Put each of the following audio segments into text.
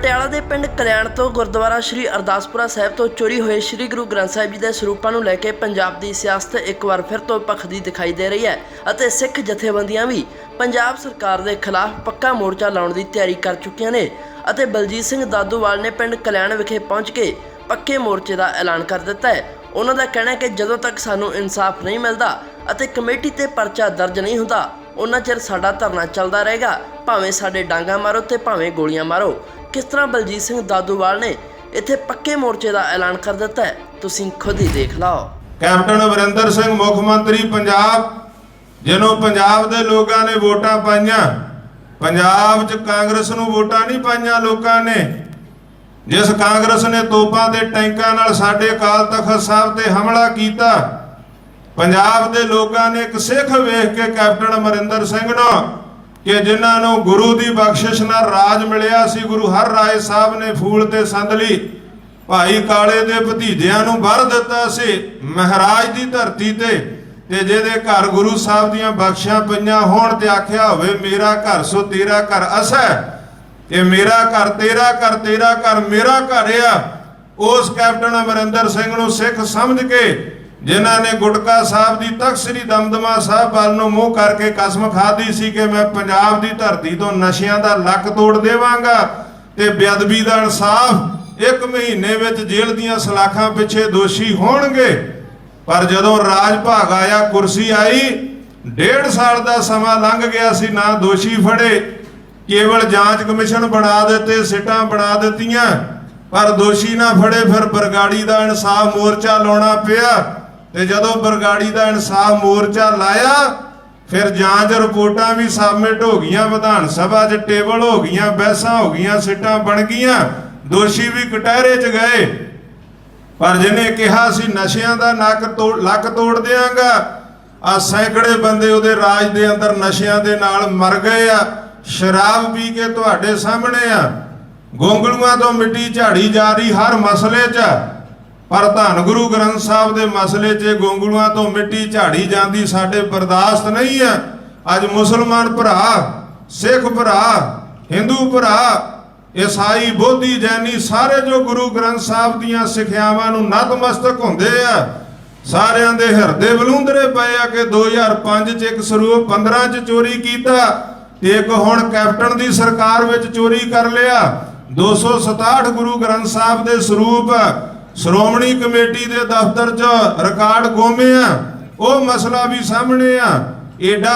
ਪਟਿਆਲਾ ਦੇ ਪਿੰਡ ਕਲਿਆਣ ਤੋਂ ਗੁਰਦੁਆਰਾ ਸ਼੍ਰੀ ਅਰਦਾਸਪੁਰਾ ਸਾਹਿਬ ਤੋਂ ਚੋਰੀ ਹੋਏ ਸ਼੍ਰੀ ਗੁਰੂ ਗ੍ਰੰਥ ਸਾਹਿਬ ਜੀ ਦੇ ਸਰੂਪਾਂ ਨੂੰ ਲੈ ਕੇ ਪੰਜਾਬ ਦੀ ਸਿਆਸਤ ਇੱਕ ਵਾਰ ਫਿਰ ਤੋਂ ਭਖਦੀ ਦਿਖਾਈ ਦੇ ਰਹੀ ਹੈ ਅਤੇ ਸਿੱਖ ਜਥੇਬੰਦੀਆਂ ਵੀ ਪੰਜਾਬ ਸਰਕਾਰ ਦੇ ਖਿਲਾਫ ਪੱਕਾ ਮੋਰਚਾ ਲਾਉਣ ਦੀ ਤਿਆਰੀ ਕਰ ਚੁੱਕੀਆਂ ਨੇ ਅਤੇ ਬਲਜੀਤ ਸਿੰਘ ਦਾਦੂਵਾਲ ਨੇ ਪਿੰਡ ਕਲਿਆਣ ਵਿਖੇ ਪਹੁੰਚ ਕੇ ਪੱਕੇ ਮੋਰਚੇ ਦਾ ਐਲਾਨ ਕਰ ਦਿੱਤਾ ਹੈ। ਉਹਨਾਂ ਦਾ ਕਹਿਣਾ ਹੈ ਕਿ ਜਦੋਂ ਤੱਕ ਸਾਨੂੰ ਇਨਸਾਫ ਨਹੀਂ ਮਿਲਦਾ ਅਤੇ ਕਮੇਟੀ ਤੇ ਪਰਚਾ ਦਰਜ ਨਹੀਂ ਹੁੰਦਾ ਉਹਨਾਂ ਚਿਰ ਸਾਡਾ ਧਰਨਾ ਚੱਲਦਾ ਰਹੇਗਾ, ਭਾਵੇਂ ਸਾਡੇ ਡਾਂਗਾ ਮਾਰੋ ਤੇ ਭਾਵੇਂ ਗੋਲੀਆਂ ਮਾਰੋ। किस तरह बलजीत सिंह दादूवाल ने इत्थे पक्के मोर्चे का ऐलान कर दिता है, तुसीं खुद ही देख लो। कैप्टन अमरिंदर सिंह मुख्यमंत्री पंजाब जिन्हों पंजाब के लोगों ने वोटां पाईयां, पंजाब च कांग्रेस नूं वोटां नहीं पाईयां लोगों ने। जिस कांग्रेस ने तोपां ते टैंकां नाल साडे अकाल तख्त साहब ते हमला कीता, पंजाब के लोगों ने एक सिख वेख के कैप्टन अमरिंदर सिंह नूं कि जिन्होंने गुरु की बख्शिश नाल राज मिलिया सी, गुरु हर राय साहब ने फूल ते संदली भाई काले दे भतीजियां नूं भर दिता सी महराज की धरती ते जिहदे घर गुरु साहब दीयां बख्शियां पईयां होण ते आख्या होवे मेरा घर सो तेरा घर अस है, कि मेरा घर तेरा घर तेरा घर मेरा घर आ। उस कैप्टन अमरिंदर सिंह नूं सिख समझ के जिन्हां ने गुटका साहब की तख्त श्री दमदमा साहब वाल नूं मूँह करके कसम खाधी सी कि मैं पंजाब की धरती तो नशियां दा लक तोड़ देवांगा ते बेअदबी दा इंसाफ एक महीने विच जेल दीयां सलाखां पिछे दोषी होणगे। पर जदों राज भाग आया, कुर्सी आई, 1.5 साल का समा लंघ गया सी, ना दोषी फड़े, केवल जांच कमिशन बना दिते, सिटां बना दित्तियां, पर दोषी ना फड़े। फिर बरगाड़ी का इंसाफ मोर्चा लाउणा पिया ते जदों बरगाड़ी का इंसाफ मोर्चा लाया फिर जांच रिपोर्टां भी सबमिट हो गई, विधान सभा च टेबल हो गई, बहसां हो गई, सीटां बन गई, दोषी भी कटहरे च गए। पर जिन्हें कहा सी नशियां दा लक तोड़ देंगा, आ सैकड़े बंदे उहदे राज दे अंदर नशियां दे नाल मर गए आ। शराब पी के तुहाडे सामने आ, गोंगलूआं तो मिट्टी झाड़ी जा रही हर मसले च, पर धन गुरु ग्रंथ साहब के मसले च गोंगलूआं तो मिट्टी झाड़ी जाती साडे बर्दाश्त नहीं है। अज मुसलमान भरा, सिख भरा, हिंदू भरा, ईसाई, बोधी, जैनी सारे जो गुरु ग्रंथ साहब दीयां सिक्ख्यावां नूं नतमस्तक हुंदे आ, सारियां दे हिरदे बलूंदरे पए आ कि 2005 च एक सरੂਪ 15 च चोरी कीता ते एक हुण कैप्टन दी सरकार विच चोरी कर लिया। 267 गुरु ग्रंथ साहब दे सरੂਪ श्रोमणी कमेटी दे दफ्तर च रिकॉर्ड गुम आ, वो मसला भी सामने आ। एडा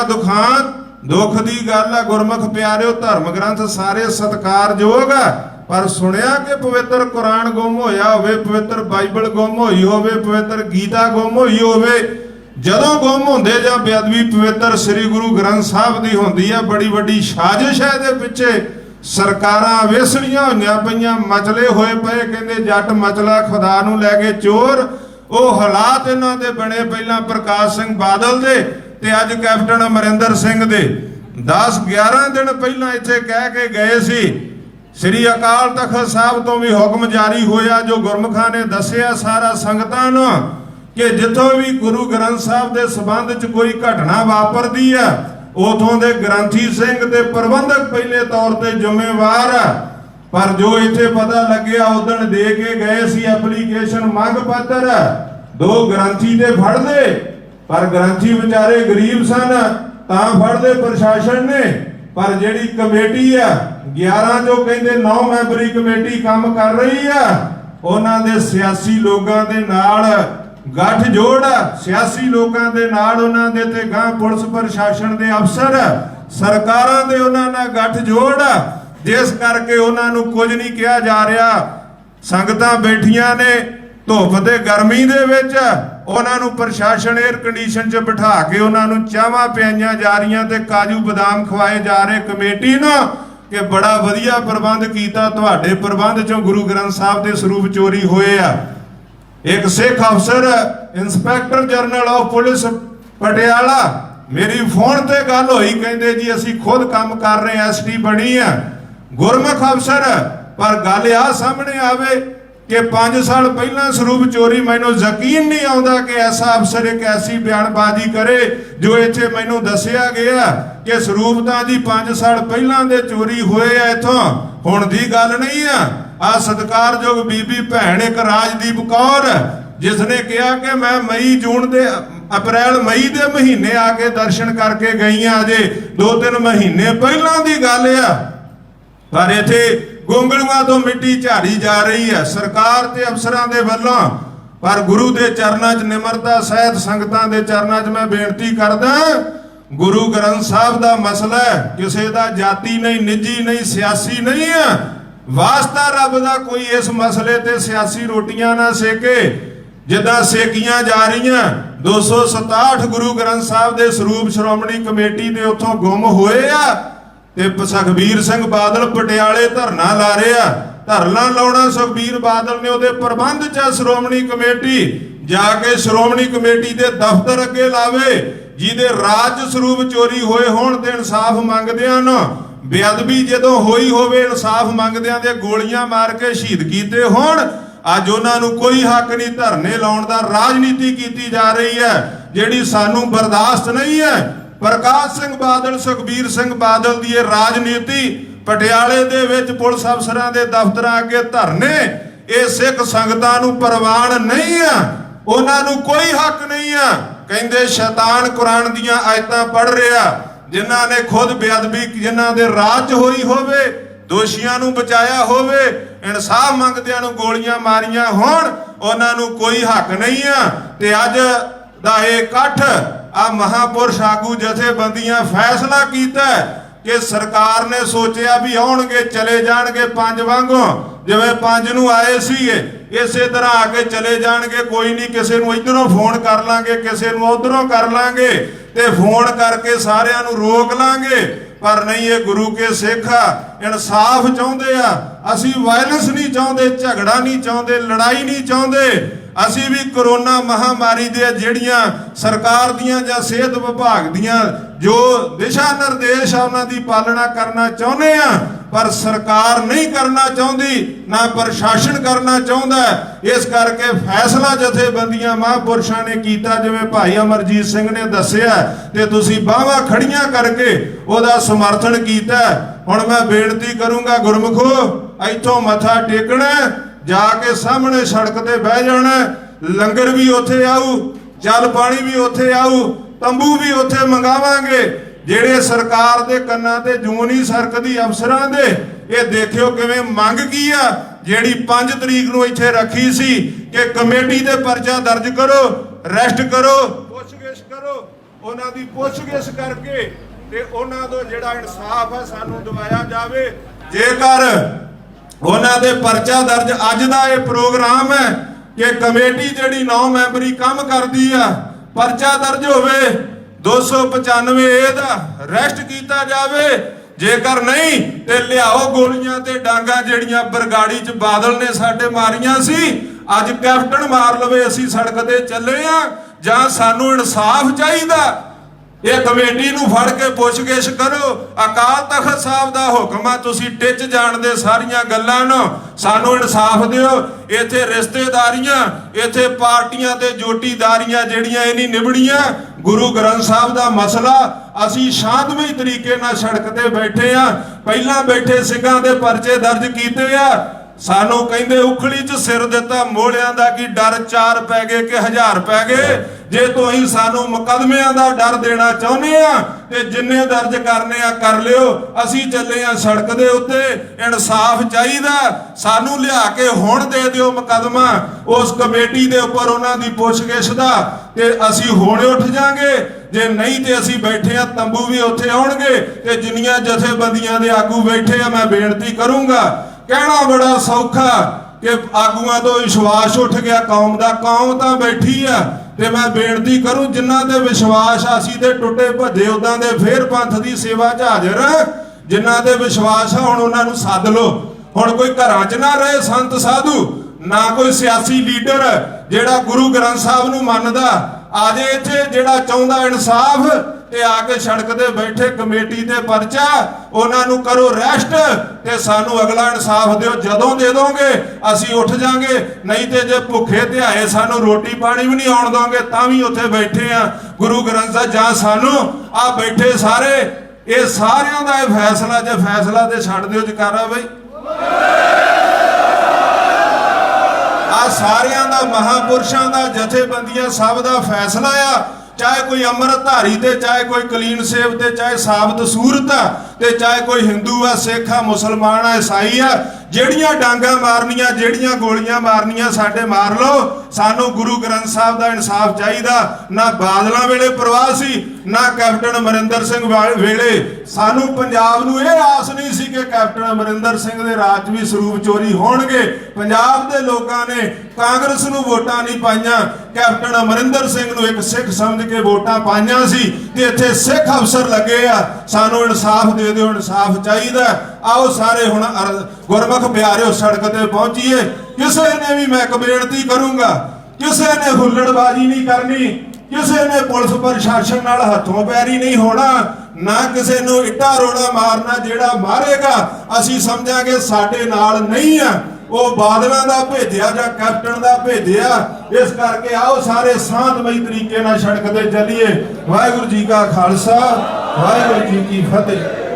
दुख दी गल है। गुरमुख प्यारिओ, धर्म ग्रंथ सारे सत्कारयोग आ, पर सुनिया कि पवित्र कुरान गुम होया होवे, पवित्र बाइबल गुम होई होवे, पवित्र गीता गुम होई होवे। जदों गुम होंदे जां बेअदबी पवित्र श्री गुरु ग्रंथ साहब दी होंदी है, बड़ी वड्डी साजिश है इहदे पिछे। सरकारां वेसलियां होईयां पईयां, मचले होए पए, कहंदे जट मचला खुदा नूं लै गए चोर। वो हालात इन्हां दे बने पहलां प्रकाश सिंह बादल दे ते अज कैप्टन अमरिंदर सिंह दे। 10-11 दिन पहलां इत्थे कह के गए सी, श्री अकाल तख्त साहब तो भी हुक्म जारी होया जो गुरमुखां ने दस्सिया सारा संगतां नूं कि जिथों भी गुरु ग्रंथ साहब के संबंध च कोई घटना वापरदी है उथों दे ग्रंथी सिंह ते प्रबंधक पहले तौर ते जिम्मेवार है। पर जो इत्थे पता लग्या उदण दे के गए सी एप्लीकेशन मंग पत्र, 2 ग्रंथी दे फड़ दे, पर ग्रंथी बेचारे गरीब सन तां फड़ दे प्रशासन ने। पर जिहड़ी कमेटी है 11 जो कहंदे 9 मैंबरी कमेटी काम कर रही है, उन्हां दे सियासी लोगां दे नाल गठ जोड़, सियासी लोगों के नाल उन्हां दे ते गां पुलिस प्रशासन के अफसर सरकारां दे उन्हां नाल गठ जोड़, जिस करके उन्हां नूं कुछ नहीं कहा जा रहा। संगतां बैठियां ने धुप ते गर्मी दे विच, उन्हां नूं प्रशासन एयर कंडीशन च बिठा के उन्हां नूं चावां पियाईयां जा रहीआं ते काजू बादाम खवाए जा रहे कमेटी नूं कि बड़ा वधिया प्रबंध कीता, तुहाडे प्रबंध चों गुरु ग्रंथ साहब दे सरੂਪ चोरी होए आ। एक सिख अफसर inspector general of police Patiala मेरी फोन ते गल होई, कहंदे जी असीं खुद काम कर रहे हैं, ST बनी है, गुरमुख अफसर। पर गल आ सामने आवे कि 5 साल पहला ਸਰੂਪ चोरी मैनू यकीन नहीं आता कि ऐसा अफसर एक ऐसी बयानबाजी करे जो इत्थे मैनू दसिया गया कि ਸਰੂਪ तां जी 5 साल पहला दे चोरी होए आ इथों हुण दी गल नहीं आ सत्कारयोग बीबी भैन एक राजदीप कौर जिसने कहा कि मैं मई जून दे अप्रैल मई दे महीने आके दर्शन करके गई हाँ अजे 2-3 महीने पहला दी गल आ पर इत्थे गोंगलूआं तो मिट्टी झाड़ी जा रही है सरकार ते अफसरां दे वल्लों पर गुरु दे चरनां 'च निमरता सहित संगतां दे चरनां 'च मैं बेनती करदा गुरु ग्रंथ साहब दा मसला है किसी दा जाति नहीं निजी नहीं सियासी नहीं है वास्ता रब दा कोई इस मसले ते सियासी रोटियां ना सेके जिद्दां सेकियां जा रहीआं 267 गुरु ग्रंथ साहब दे ਸਰੂਪ श्रोमणी कमेटी दे उत्थों गुम होए आ ਤੇ ਸੁਖਬੀਰ ਸਿੰਘ ਬਾਦਲ ਪਟਿਆਲੇ ਧਰਨਾ ਲਾ ਰਿਹਾ ਧਰਨਾ ਲਾਉਣਾ ਸੁਖਬੀਰ ਬਾਦਲ ਨੇ ਉਹਦੇ ਪ੍ਰਬੰਧ 'ਚ ਸ਼੍ਰੋਮਣੀ ਕਮੇਟੀ ਜਾ ਕੇ ਸ਼੍ਰੋਮਣੀ ਕਮੇਟੀ ਦੇ ਦਫ਼ਤਰ ਅੱਗੇ ਲਾਵੇ ਜਿਹਦੇ ਰਾਜ ਸਰੂਪ ਚੋਰੀ ਹੋਏ ਹੋਣ ਤੇ ਇਨਸਾਫ ਮੰਗਦਿਆਂ ਨੂੰ ਬੇਅਦਬੀ ਜਦੋਂ ਹੋਈ ਹੋਵੇ ਇਨਸਾਫ ਮੰਗਦਿਆਂ ਦੇ ਗੋਲੀਆਂ ਮਾਰ ਕੇ ਸ਼ਹੀਦ ਕੀਤੇ ਹੋਣ ਅੱਜ ਉਹਨਾਂ ਨੂੰ ਕੋਈ ਹੱਕ ਨਹੀਂ ਧਰਨੇ ਲਾਉਣ ਦਾ ਰਾਜਨੀਤੀ ਕੀਤੀ ਜਾ ਰਹੀ ਹੈ ਜਿਹੜੀ ਸਾਨੂੰ ਬਰਦਾਸ਼ਤ ਨਹੀਂ ਹੈ प्रकाश सिंह बादल सुखबीर सिंह बादल की यह राजनीति पटियाले दे विच पुलिस अफसरां दे दफ्तरां अगे धरने ये सिख संगतां नूं प्रवान नहीं है उन्हां नूं कोई हक नहीं है कहंदे शैतान कुरान दीयां आयतां पढ़ रहा जिन्हां ने खुद बेअदबी जिन्हां दे राज होई होवे दोषियां नूं बचाया होवे इंसाफ मंगदियां नूं गोलियां मारियां होण उन्हां नूं कोई हक नहीं है ते अज दा इह इकट्ठ आ महापुरुष आगू जथेबंदियां फैसला कीता कि सरकार ने सोचा भी आउणगे चले जाणगे 5 वांगों जिवें 5 नूं आए सीगे इसे तरह आके चले जाणगे कोई नहीं किसी नूं इधरों फोन कर लांगे किसी नूं उधरों कर लांगे ते फोन करके सारियां नूं रोक लांगे पर नहीं ये गुरु के सिख इंसाफ चाहुंदे आ असीं वायलेंस नहीं चाहुंदे झगड़ा नहीं चाहुंदे लड़ाई नहीं चाहुंदे ਅਸੀਂ ਵੀ कोरोना महामारी ਦੇ ਜਿਹੜੀਆਂ ਸਰਕਾਰ ਦੀਆਂ ਜਾਂ ਸਿਹਤ ਵਿਭਾਗ ਦੀਆਂ ਜੋ ਦਿਸ਼ਾ ਨਿਰਦੇਸ਼ ਆ ਉਹਨਾਂ ਦੀ ਪਾਲਣਾ ਕਰਨਾ ਚਾਹੁੰਦੇ ਆ ਪਰ ਸਰਕਾਰ ਨਹੀਂ ਕਰਨਾ ਚਾਹੁੰਦੀ ਨਾ ਪ੍ਰਸ਼ਾਸਨ ਕਰਨਾ ਚਾਹੁੰਦਾ ਇਸ ਕਰਕੇ ਫੈਸਲਾ ਜਥੇਬੰਦੀਆਂ ਮਹਾਂਪੁਰਸ਼ਾਂ ਨੇ ਕੀਤਾ ਜਿਵੇਂ ਭਾਈ ਅਮਰਜੀਤ ਸਿੰਘ ਨੇ ਦੱਸਿਆ ਤੇ ਤੁਸੀਂ ਬਾਹਾਂ ਖੜੀਆਂ ਕਰਕੇ ਉਹਦਾ ਸਮਰਥਨ ਕੀਤਾ ਹੁਣ ਮੈਂ ਬੇਨਤੀ ਕਰੂੰਗਾ ਗੁਰਮੁਖੋ ਇੱਥੋਂ ਮੱਥਾ ਟੇਕਣਾ जाके सामने सड़क ते बह जाना लंगर भी उत्थे आऊ जल पानी भी उत्थे आऊ तंबू भी उत्थे मंगावांगे जेड़े सरकार दे कन्नां ते जूं नहीं सरकदी अफसरां दे ये देखियो किवें मंग की आ जेड़ी 5 तरीक नूं इत्थे रखी सी कि कमेटी दे परचा दर्ज करो अरेस्ट करो पुछगिछ करो उन्हां दी पुछगिछ करके ते उन्हां दा जेड़ा इंसाफ है सानूं दिवाया जावे जेकर उन्हां दे परचा दर्ज अज दा ये प्रोग्राम है कि कमेटी जिहड़ी 9 मैंबरी काम करदी आ परचा दर्ज होवे 295 ਇਹਦਾ ਅਰੈਸਟ ਕੀਤਾ ਜਾਵੇ जेकर नहीं ते लियाओ गोलियां ते डांगा जिहड़ियां बरगाड़ी च बादल ने साडे मारियां सी अज कैप्टन मार लवे असीं सड़क ते चले आ जां सानू इंसाफ चाहीदा ये कमेटी नूं फड़ के पुछगिछ करो अकाल तख्त साहब दा हुक्म आ तुसीं टिच जाणदे सारियां गल्लां नूं सानू इंसाफ दिओ इत्थे रिश्तेदारियां इत्थे पार्टियां ते जोटीदारियां जिहड़ियां इह नहीं निभड़ियां गुरु ग्रंथ साहब दा मसला असीं शांतमई तरीके नाल सड़क ते बैठे आ पहिलां बैठे सिंघां दे परचे दर्ज कीते आ सानू कहंदे उखली च सिर दिता मोलियां दा की डर 4 पै गए कि 1000 पै गए जे तुसीं सानू मुकदमियां दा डर देना चाहुंदे आ ते जिन्ने दर्ज करने आ कर लिओ असीं चले आ सड़क दे उत्ते इंसाफ चाहीदा सानू लिया के हुण दे दिओ मुकदमा उस कमेटी दे उपर उन्हां दी पुछगिछ दा ते असीं हुणे उठ जांगे जे नहीं ते असीं बैठे आ तंबू भी उत्थे आउणगे ते जिन्नियां जथेबंदियां दे आगू बैठे आ मैं बेनती करूंगा कहना बड़ा सौखा कि आगूआं तो विश्वास उठ गया कौम दा कौम तां बैठी आ ते मैं बेनती करूं जिन्हां दे विश्वास असीं ते टुटे भजे उदां दे फेर पंथ दी सेवा च हाज़र जिन्हां दे विश्वास आ हुण उन्हां नूं सद लो हुण कोई घरां च ना रहे संत साधु ना कोई सियासी लीडर जिहड़ा गुरु ग्रंथ साहब नूं मनदा आजे इत्थे जिहड़ा चाहुंदा इंसाफ ਤੇ ਆ ਕੇ ਸੜਕ ਤੇ ਬੈਠੇ ਕਮੇਟੀ ਤੇ ਪਰਚਾ, ਉਹਨਾਂ ਨੂੰ ਕਰੋ ਅਰੈਸਟ ਤੇ ਸਾਨੂੰ ਅਗਲਾ ਇਨਸਾਫ ਦਿਓ। ਜਦੋਂ ਦੇ ਦੋਗੇ ਅਸੀਂ ਉੱਠ ਜਾਾਂਗੇ, ਨਹੀਂ ਤੇ ਜੇ ਭੁੱਖੇ ਧਿਆਏ ਸਾਨੂੰ ਰੋਟੀ ਪਾਣੀ ਵੀ ਨਹੀਂ ਆਉਣ ਦੋਗੇ ਤਾਂ ਵੀ ਉੱਥੇ ਬੈਠੇ ਆ। ਗੁਰੂ ਗ੍ਰੰਥ ਸਾਹਿਬ ਜਾਂ ਸਾਨੂੰ ਆ ਬੈਠੇ ਸਾਰੇ, ਇਹ ਸਾਰਿਆਂ ਦਾ ਇਹ ਫੈਸਲਾ, ਜੇ ਫੈਸਲਾ ਤੇ ਛੱਡ ਦਿਓ ਜਕਾਰਾ ਬਈ। ਆ ਸਾਰਿਆਂ ਦਾ, ਮਹਾਪੁਰਸ਼ਾਂ ਦਾ, ਜਥੇਬੰਦੀਆਂ ਸਭ ਦਾ ਫੈਸਲਾ ਆ। ਚਾਹੇ ਕੋਈ ਅੰਮ੍ਰਿਤਧਾਰੀ ਤੇ, ਚਾਹੇ ਕੋਈ ਕਲੀਨ ਸੇਵ ਤੇ, ਚਾਹੇ ਸਾਬਤ ਸੂਰਤ ਆ ਤੇ ਚਾਹੇ ਕੋਈ ਹਿੰਦੂ ਆ, ਸਿੱਖ ਆ, ਮੁਸਲਮਾਨ ਆ, ਈਸਾਈ ਆ, ਜਿਹੜੀਆਂ ਡਾਂਗਾ ਮਾਰਨੀਆਂ, ਜਿਹੜੀਆਂ ਗੋਲੀਆਂ ਮਾਰਨੀਆਂ ਸਾਡੇ ਮਾਰ ਲਓ। ਸਾਨੂੰ ਗੁਰੂ ਗ੍ਰੰਥ ਸਾਹਿਬ ਦਾ ਇਨਸਾਫ ਚਾਹੀਦਾ। ਨਾ ਬਾਦਲਾਂ ਵੇਲੇ ਪ੍ਰਵਾਹ ਸੀ, ਨਾ ਕੈਪਟਨ ਅਮਰਿੰਦਰ ਸਿੰਘ ਵੇਲੇ। ਸਾਨੂੰ ਪੰਜਾਬ ਨੂੰ ਇਹ ਆਸ ਨਹੀਂ ਸੀ ਕਿ ਕੈਪਟਨ ਅਮਰਿੰਦਰ ਸਿੰਘ ਦੇ ਰਾਜ 'ਚ ਵੀ ਸਰੂਪ ਚੋਰੀ ਹੋਣਗੇ। ਪੰਜਾਬ ਦੇ ਲੋਕਾਂ ਨੇ ਕਾਂਗਰਸ ਨੂੰ ਵੋਟਾਂ ਨਹੀਂ ਪਾਈਆਂ, ਕੈਪਟਨ ਅਮਰਿੰਦਰ ਸਿੰਘ ਨੂੰ ਇੱਕ ਸਿੱਖ ਸਮਝ ਕੇ ਵੋਟਾਂ ਪਾਈਆਂ ਸੀ ਤੇ ਇੱਥੇ ਸਿੱਖ ਅਫਸਰ ਲੱਗੇ ਆ। ਸਾਨੂੰ ਇਨਸਾਫ ਦੇ ਦਿਓ, ਇਨਸਾਫ ਚਾਹੀਦਾ। ਆਓ ਸਾਰੇ ਹੁਣ ਗੁਰਮੁਖ ਪਿਆਰਿਓ ਸੜਕ ਤੇ ਪਹੁੰਚੀਏ। ਕਿਸੇ ਨੇ ਵੀ, ਮੈਂ ਇੱਕ ਬੇਨਤੀ ਕਰੂੰਗਾ, ਕਿਸੇ ਨੇ ਹੁੱਲੜਬਾਜ਼ੀ ਨਹੀਂ ਕਰਨੀ, ਕਿਸੇ ਨੇ ਪੁਲਿਸ ਪ੍ਰਸ਼ਾਸਨ ਨਾਲ ਹੱਥੋਂ ਪੈਰੀ ਨਹੀਂ ਹੋਣਾ, ਨਾ ਕਿਸੇ ਨੂੰ ਇੱਟਾ ਰੋੜਾ ਮਾਰਨਾ। ਜਿਹੜਾ ਮਾਰੇਗਾ ਅਸੀਂ ਸਮਝਾਂਗੇ ਸਾਡੇ ਨਾਲ ਨਹੀਂ ਆ, ਉਹ ਬਾਦਲਾਂ ਦਾ ਭੇਜਿਆ ਜਾਂ ਕੈਪਟਨ ਦਾ ਭੇਜਿਆ। ਇਸ ਕਰਕੇ ਆਓ ਸਾਰੇ ਸ਼ਾਂਤਮਈ ਤਰੀਕੇ ਨਾਲ ਸੜਕ ਤੇ ਚੱਲੀਏ। ਵਾਹਿਗੁਰੂ ਜੀ ਕਾ ਖਾਲਸਾ, ਵਾਹਿਗੁਰੂ ਜੀ ਕੀ ਫਤਿਹ।